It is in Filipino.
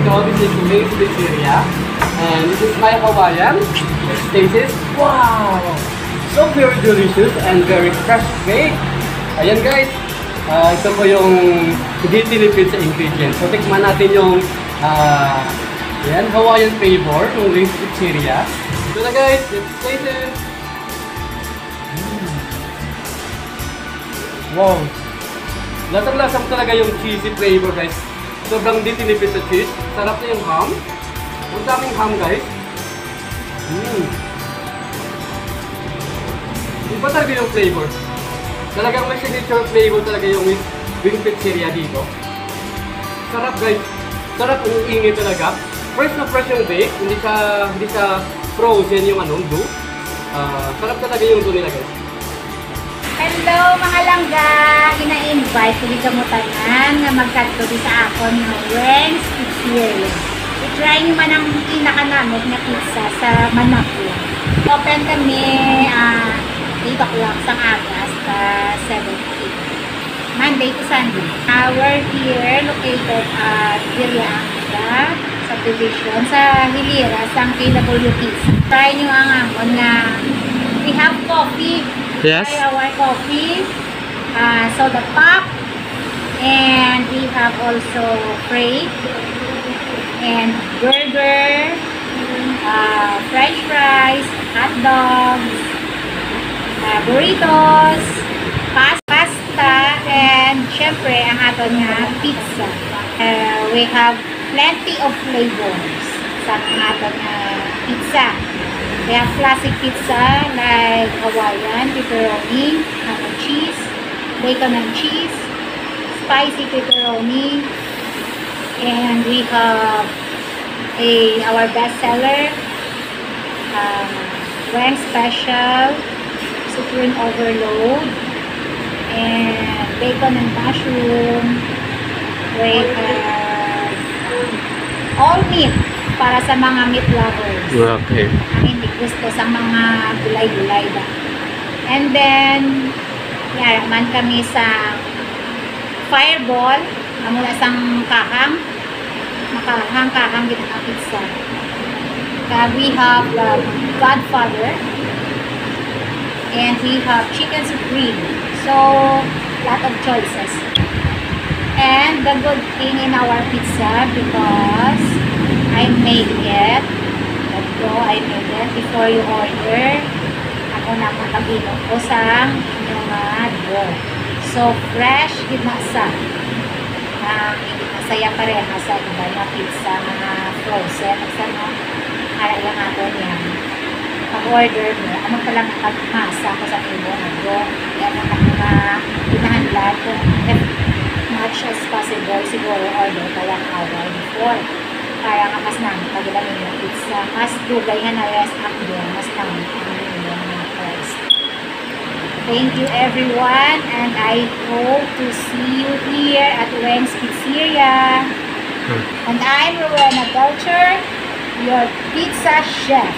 know, this is Wings Pizzeria. And this is my Hawaiian. This is, wow! So very delicious and very fresh baked. Ayan guys, ito po yung hindi tinipid sa ingredients. So tikman natin yung ayan, Hawaiian flavor ng Wings Pizzeria. So na guys, let's taste it. Wow! Lasang-lasang talaga yung cheesy flavor guys. Sobrang di tinipid sa cheese. Sarap na yung ham. Ang daming ham guys. Iba talaga yung flavor. Talagang may signature flavor talaga yung Wings Pizzeria dito. Sarap guys. Sarap, ang ingay talaga. Fresh na fresh yung bake. Hindi siya frozen yung dough. Sarap talaga yung dough nila guys. Hello mga langga! Ina-invite ko di kamutanan nga magkadto di sa akon ng Wings Pizzeria. I-try nyo man ang pinakanamot na pizza sa Manapua. Open kami 8 o'clock sa Agas, 7 p.m. Monday to Sunday. We're here located at Virianga subdivision sa Hilira, sa KWPs. Try nyo ang amon na we have coffee. Yes. Try our coffee, soda pop, and we have also freight, and burger, french fries, hot dogs, burritos, pasta, and syempre ang aton nga pizza. We have plenty of flavors sa aton nga pizza. We have classic pizza like Hawaiian, pepperoni, ham and cheese, bacon and cheese, spicy pepperoni, and we have our best seller, Wang Special, Supreme Overload, and bacon and mushroom. We have all meat para sa mga meat lovers. Okay. Hindi gusto sa mga gulay-gulay ba. And then, yaraman kami sa fireball, mula sang kahang, makahang-kahang dito na pizza. We have the Godfather, and we have chicken supreme. So, lot of choices. And the good thing in our pizza, because I made it. I made it before you order. Ako na makabino ko sa inyong dough. So, fresh, di na sa. Hindi masaya pareha sa iba na pizza, mga frozen. Sa para lang ako niyan. Pag-order mo, ano palang pagmasa ko sa inyong dough. Yan ang pinahandla kung as much as possible, siguro order ka 1 hour before. Kaya nga mas namin paglamin yung pizza. Mas dugay nga na rest up doon. Mas namin paglamin yung price. Thank you everyone, and I hope to see you here at Wings Pizzeria. And I'm Rowena Belcher, your pizza chef.